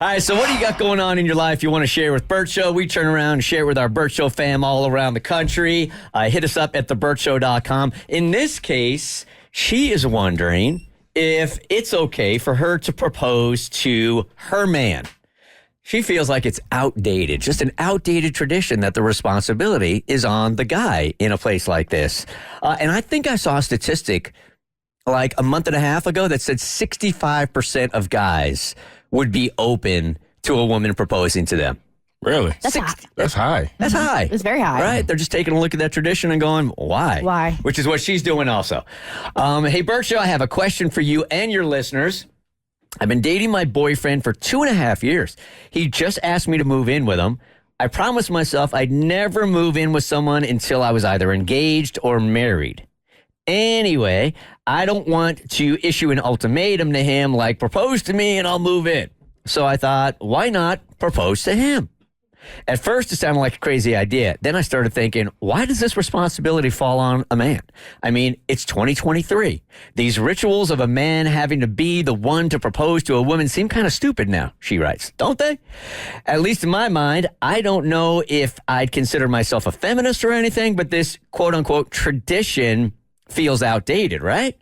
All right, so what do you got going on in your life you want to share with Bert Show? We turn around and share with our Bert Show fam all around the country. Hit us up at thebertshow.com. In this case, she is wondering if it's okay for her to propose to her man. She feels like it's outdated, just an outdated tradition that the responsibility is on the guy in a place like this. And I think I saw a statistic like a month and a half ago that said 65% of guys would be open to a woman proposing to them. Really? That's high. That's high. That's high. It's very high. Right? They're just taking a look at that tradition and going, why? Why? Which is what she's doing also. Hey, Bert Show, I have a question for you and your listeners. I've been dating my boyfriend for 2.5 years. He just asked me to move in with him. I promised myself I'd never move in with someone until I was either engaged or married. Anyway, I don't want to issue an ultimatum to him like propose to me and I'll move in. So I thought, why not propose to him? At first, it sounded like a crazy idea. Then I started thinking, why does this responsibility fall on a man? I mean, it's 2023. These rituals of a man having to be the one to propose to a woman seem kind of stupid now, she writes, don't they? At least in my mind, I don't know if I'd consider myself a feminist or anything, but this quote-unquote tradition feels outdated, right?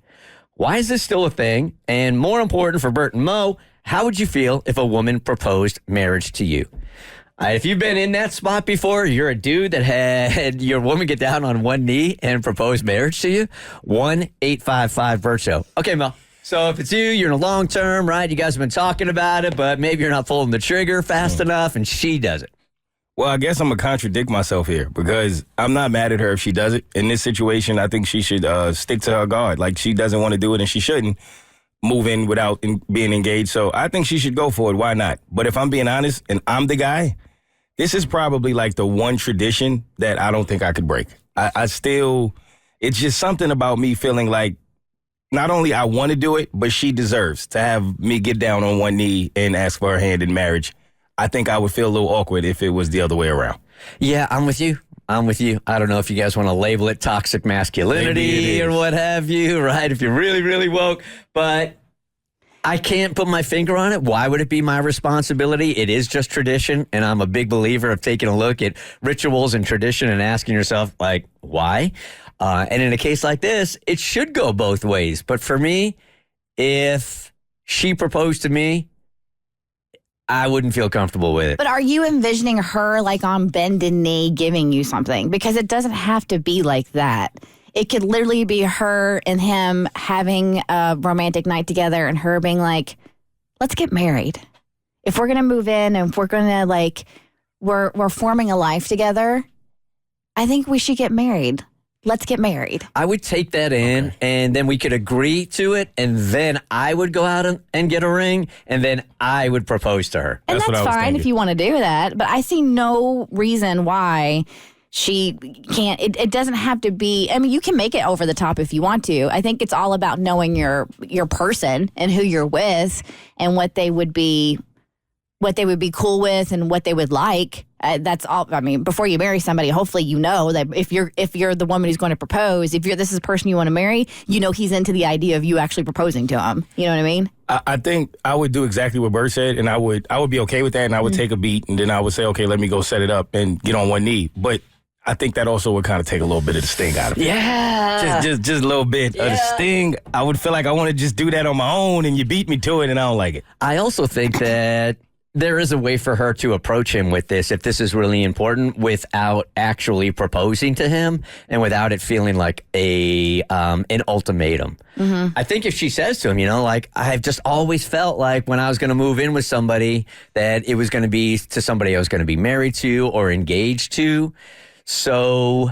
Why is this still a thing? And more important for Bert and Mo, how would you feel if a woman proposed marriage to you? If you've been in that spot before, you're a dude that had your woman get down on one knee and propose marriage to you, 1-855-BERT-SHOW. Okay, Mo. So if it's you, you're in a long term, right? You guys have been talking about it, but maybe you're not pulling the trigger fast enough, and she does it. Well, I guess I'm going to contradict myself here because I'm not mad at her if she does it. In this situation, I think she should stick to her guard. Like, she doesn't want to do it and she shouldn't move in without being engaged. So I think she should go for it. Why not? But if I'm being honest and I'm the guy, this is probably like the one tradition that I don't think I could break. I still, it's just something about me feeling like not only I want to do it, but she deserves to have me get down on one knee and ask for her hand in marriage. I think I would feel a little awkward if it was the other way around. Yeah, I'm with you. I don't know if you guys want to label it toxic masculinity or what have you, right? If you're really, really woke. But I can't put my finger on it. Why would it be my responsibility? It is just tradition, and I'm a big believer of taking a look at rituals and tradition and asking yourself, like, why? And in a case like this, it should go both ways. But for me, if she proposed to me, I wouldn't feel comfortable with it. But are you envisioning her like on bended knee giving you something? Because it doesn't have to be like that. It could literally be her and him having a romantic night together and her being like, let's get married. If we're going to move in and if we're going to like, we're forming a life together, I think we should get married. Let's get married. I would take that in, and then we could agree to it, and then I would go out and get a ring, and then I would propose to her. And that's fine if you want to do that, but I see no reason why she can't. It doesn't have to be. I mean, you can make it over the top if you want to. I think it's all about knowing your person and who you're with and what they would be cool with and what they would like. That's all. I mean, before you marry somebody, hopefully you know that if you're the woman who's going to propose, this is a person you want to marry, you know he's into the idea of you actually proposing to him. You know what I mean? I think I would do exactly what Bert said, and I would be okay with that, and I would take a beat, and then I would say, okay, let me go set it up and get on one knee. But I think that also would kind of take a little bit of the sting out of it. Yeah. Just a little bit of the sting. I would feel like I want to just do that on my own, and you beat me to it, and I don't like it. I also think that there is a way for her to approach him with this, if this is really important, without actually proposing to him and without it feeling like an ultimatum. Mm-hmm. I think if she says to him, like, I've just always felt like when I was going to move in with somebody that it was going to be to somebody I was going to be married to or engaged to. So,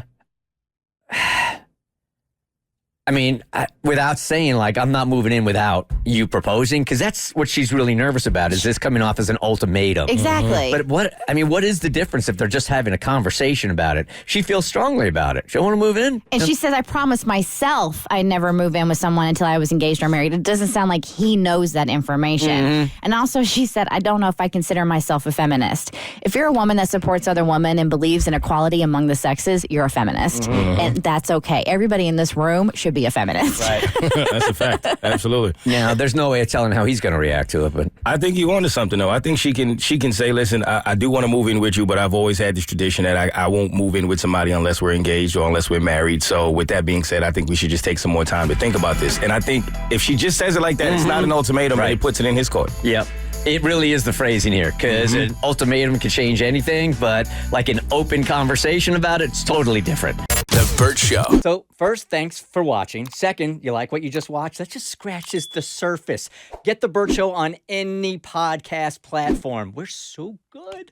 I mean, without saying, like, I'm not moving in without you proposing, because that's what she's really nervous about, is this coming off as an ultimatum. Exactly. But what is the difference if they're just having a conversation about it? She feels strongly about it. She don't want to move in. And she says, I promised myself I'd never move in with someone until I was engaged or married. It doesn't sound like he knows that information. Mm-hmm. And also, she said, I don't know if I consider myself a feminist. If you're a woman that supports other women and believes in equality among the sexes, you're a feminist. Mm-hmm. And that's okay. Everybody in this room should be a feminist. Right. That's a fact. Absolutely. Now, there's no way of telling how he's going to react to it, but I think you onto something though. I think she can say, listen, I do want to move in with you, but I've always had this tradition that I won't move in with somebody unless we're engaged or unless we're married. So with that being said, I think we should just take some more time to think about this. And I think if she just says it like that, it's not an ultimatum, Right. and it puts it in his court. yep. It really is the phrasing here because an ultimatum can change anything, but like an open conversation about it, it's totally different. The Bert Show. So, first, thanks for watching. Second, you like what you just watched? That just scratches the surface. Get The Bert Show on any podcast platform. We're so good.